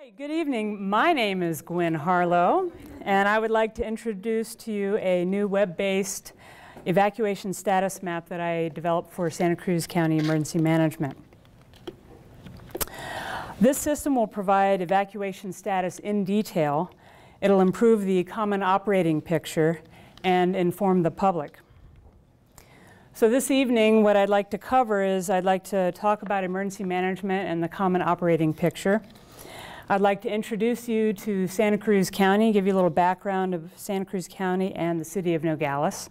Hi, good evening. My name is Gwynn Harlowe, and I would like to introduce to you a new web-based evacuation status map that I developed for Santa Cruz County Emergency Management. This system will provide evacuation status in detail. It'll improve the common operating picture and inform the public. So this evening, what I'd like to cover is I'd like to talk about emergency management and the common operating picture. I'd like to introduce you to Santa Cruz County, give you a little background of Santa Cruz County and the city of Nogales.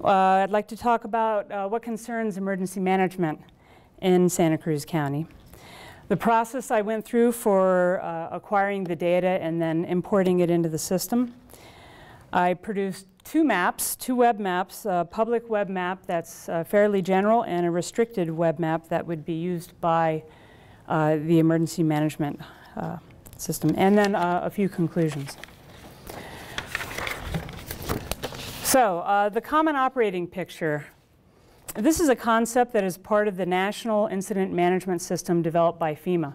I'd like to talk about what concerns emergency management in Santa Cruz County. The process I went through for acquiring the data and then importing it into the system. I produced two maps, two web maps, a public web map that's fairly general and a restricted web map that would be used by the emergency management system, and then a few conclusions. So the common operating picture. This is a concept that is part of the National Incident Management System developed by FEMA,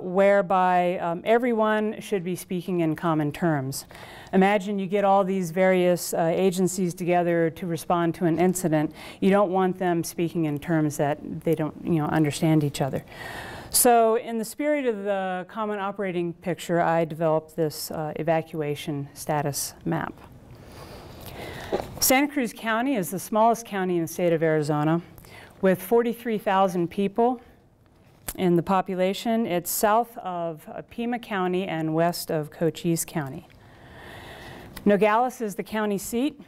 whereby everyone should be speaking in common terms. Imagine you get all these various agencies together to respond to an incident. You don't want them speaking in terms that they don't, understand each other. So in the spirit of the common operating picture, I developed this evacuation status map. Santa Cruz County is the smallest county in the state of Arizona with 43,000 people in the population. It's south of Pima County and west of Cochise County. Nogales is the county seat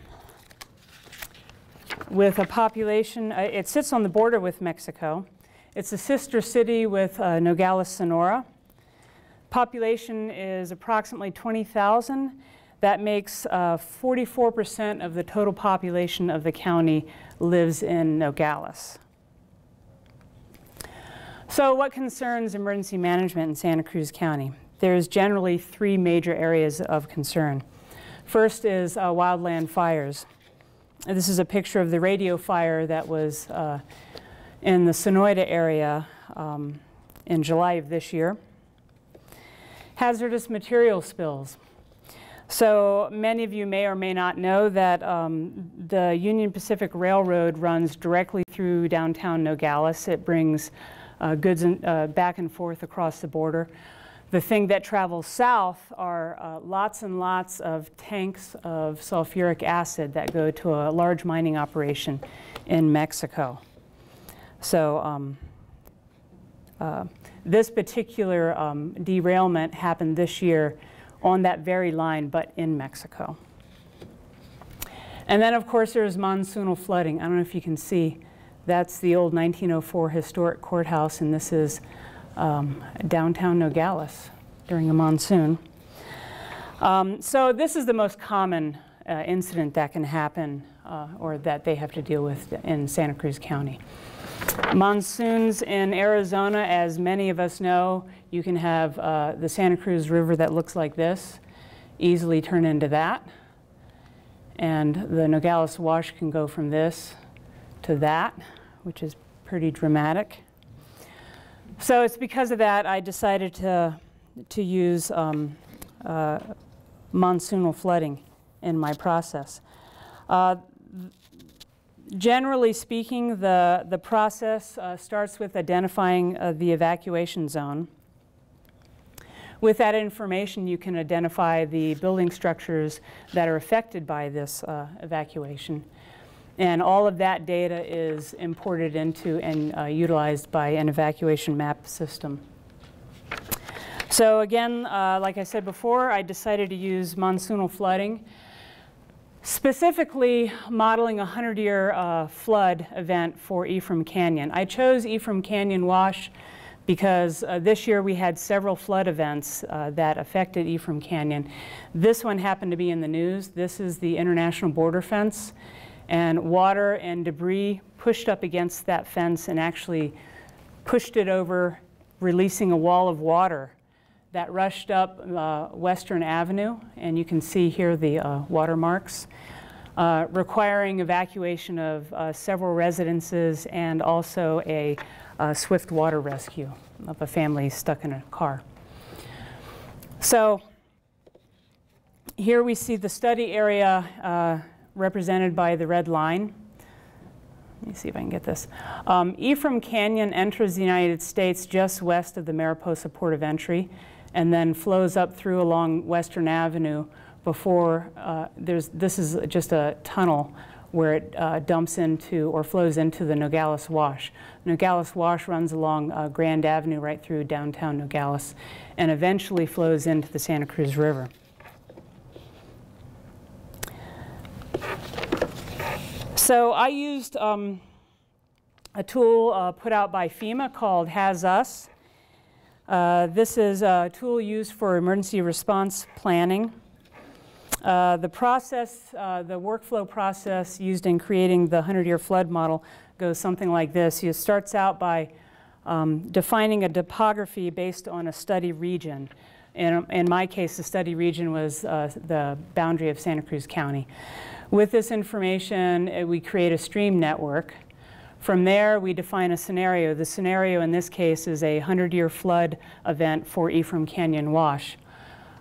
with a population, it sits on the border with Mexico. It's a sister city with Nogales, Sonora. Population is approximately 20,000. That makes 44% of the total population of the county lives in Nogales. So what concerns emergency management in Santa Cruz County? There's generally three major areas of concern. First is wildland fires. This is a picture of the radio fire that was in the Sonoyta area in July of this year. Hazardous material spills. So many of you may or may not know that the Union Pacific Railroad runs directly through downtown Nogales. It brings goods back and forth across the border. The thing that travels south are lots and lots of tanks of sulfuric acid that go to a large mining operation in Mexico. So this particular derailment happened this year on that very line, but in Mexico. And then, of course, there's monsoonal flooding. I don't know if you can see. That's the old 1904 historic courthouse, and this is downtown Nogales during a monsoon. So this is the most common incident that can happen or that they have to deal with in Santa Cruz County. Monsoons in Arizona, as many of us know, you can have the Santa Cruz River that looks like this easily turn into that. And the Nogales Wash can go from this to that, which is pretty dramatic. So it's because of that I decided to use monsoonal flooding in my process. Generally speaking, the process starts with identifying the evacuation zone. With that information, you can identify the building structures that are affected by this evacuation. And all of that data is imported into and utilized by an evacuation map system. So again, like I said before, I decided to use monsoonal flooding, specifically modeling a 100-year flood event for Ephraim Canyon. I chose Ephraim Canyon Wash because this year we had several flood events that affected Ephraim Canyon. This one happened to be in the news. This is the international border fence. And water and debris pushed up against that fence and actually pushed it over, releasing a wall of water that rushed up Western Avenue. And you can see here the watermarks, requiring evacuation of several residences and also a swift water rescue. of a family stuck in a car. So here we see the study area represented by the red line. Let me see if I can get this. Ephraim Canyon enters the United States just west of the Mariposa Port of Entry and then flows up through along Western Avenue before this is just a tunnel where it dumps into or flows into the Nogales Wash. Nogales Wash runs along Grand Avenue right through downtown Nogales and eventually flows into the Santa Cruz River. So I used a tool put out by FEMA called HasUs. This is a tool used for emergency response planning. The process, the workflow process used in creating the 100-year flood model goes something like this. It starts out by defining a topography based on a study region. In my case, the study region was the boundary of Santa Cruz County. With this information, we create a stream network. From there, we define a scenario. The scenario in this case is a 100-year flood event for Ephraim Canyon Wash.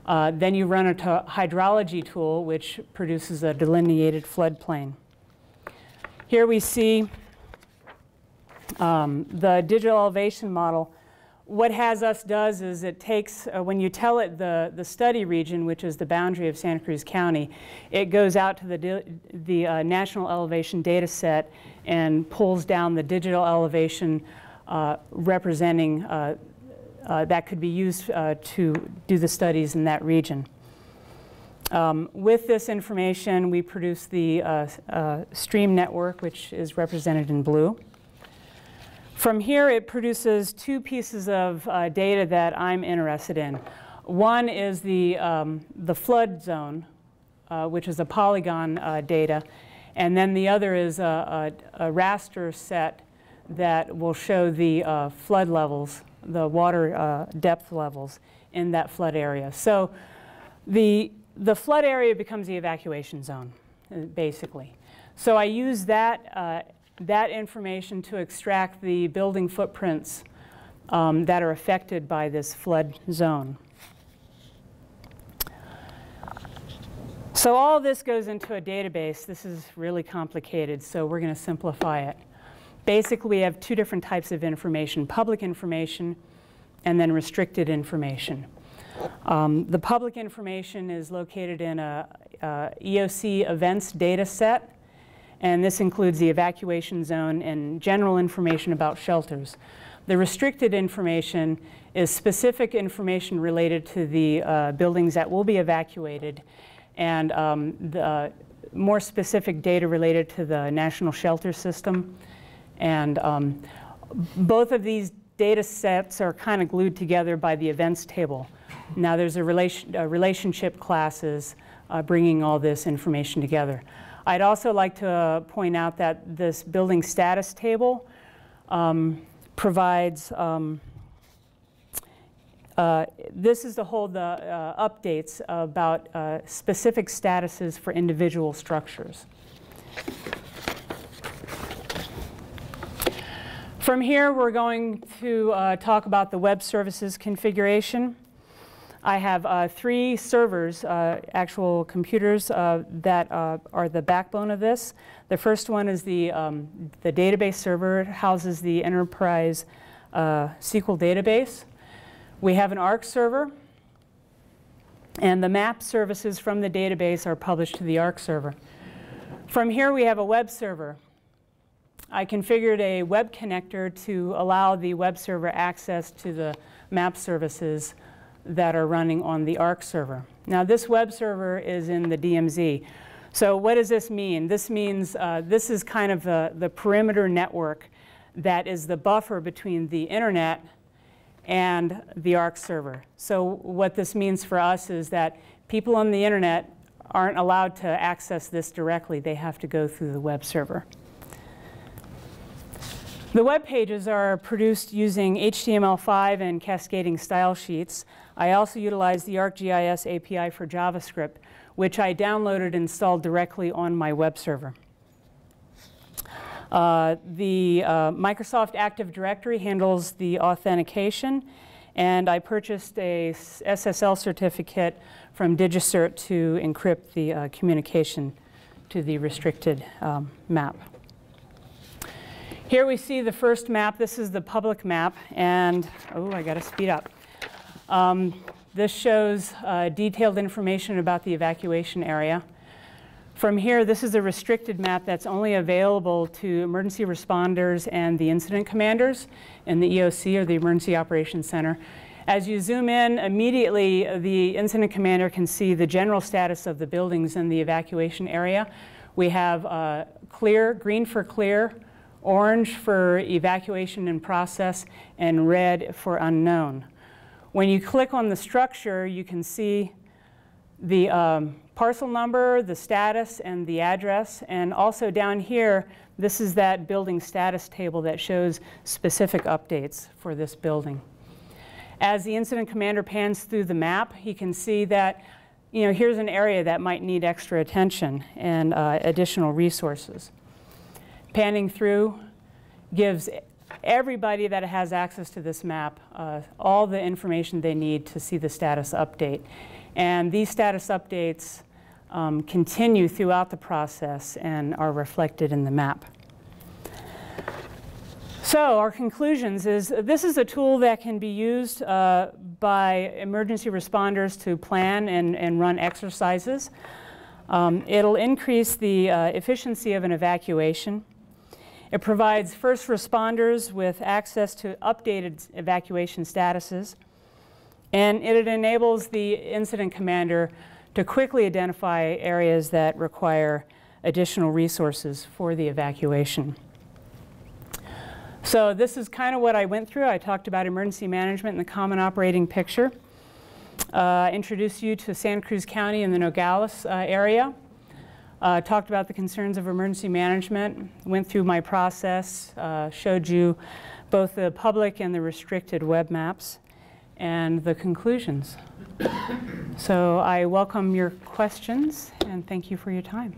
Then you run a hydrology tool, which produces a delineated floodplain. Here we see the digital elevation model. What HasUs does is it takes, when you tell it the study region, which is the boundary of Santa Cruz County, it goes out to the national elevation data set and pulls down the digital elevation representing that could be used to do the studies in that region. With this information, we produce the stream network, which is represented in blue. From here, it produces two pieces of data that I'm interested in. One is the flood zone, which is a polygon data, and then the other is a raster set that will show the flood levels, the water depth levels in that flood area. So the flood area becomes the evacuation zone, basically. So I use that information to extract the building footprints that are affected by this flood zone. So all of this goes into a database. This is really complicated, so we're going to simplify it. Basically, we have two different types of information: public information and then restricted information. The public information is located in a EOC events data set. And this includes the evacuation zone and general information about shelters. The restricted information is specific information related to the buildings that will be evacuated and the more specific data related to the national shelter system. And both of these data sets are kind of glued together by the events table. Now there's a relationship classes bringing all this information together. I'd also like to point out that this building status table provides, this is to hold the updates about specific statuses for individual structures. From here, we're going to talk about the web services configuration. I have 3 servers, actual computers that are the backbone of this. The first one is the database server. It houses the enterprise SQL database. We have an ARC server, and the map services from the database are published to the ARC server. From here, we have a web server. I configured a web connector to allow the web server access to the map services that are running on the ARC server. Now this web server is in the DMZ. So what does this mean? This means this is kind of the perimeter network that is the buffer between the internet and the ARC server. So what this means for us is that people on the internet aren't allowed to access this directly. They have to go through the web server. The web pages are produced using HTML5 and cascading style sheets. I also utilize the ArcGIS API for JavaScript, which I downloaded and installed directly on my web server. The Microsoft Active Directory handles the authentication, and I purchased a SSL certificate from DigiCert to encrypt the communication to the restricted map. Here we see the first map. This is the public map, and oh, I got to speed up. This shows detailed information about the evacuation area. From here, this is a restricted map that's only available to emergency responders and the incident commanders in the EOC, or the Emergency Operations Center. As you zoom in, immediately the incident commander can see the general status of the buildings in the evacuation area. We have clear, green for clear, orange for evacuation in process, and red for unknown. When you click on the structure, you can see the parcel number, the status, and the address. And also down here, this is that building status table that shows specific updates for this building. As the incident commander pans through the map, he can see that, you know, here's an area that might need extra attention and additional resources. Panning through gives everybody that has access to this map all the information they need to see the status update. And these status updates continue throughout the process and are reflected in the map. So our conclusions is this is a tool that can be used by emergency responders to plan and run exercises. It'll increase the efficiency of an evacuation. It provides first responders with access to updated evacuation statuses. And it enables the incident commander to quickly identify areas that require additional resources for the evacuation. So this is kind of what I went through. I talked about emergency management and the common operating picture. Introduced you to Santa Cruz County and the Nogales area. Talked about the concerns of emergency management. Went through my process. Showed you both the public and the restricted web maps, and the conclusions. So I welcome your questions, and thank you for your time.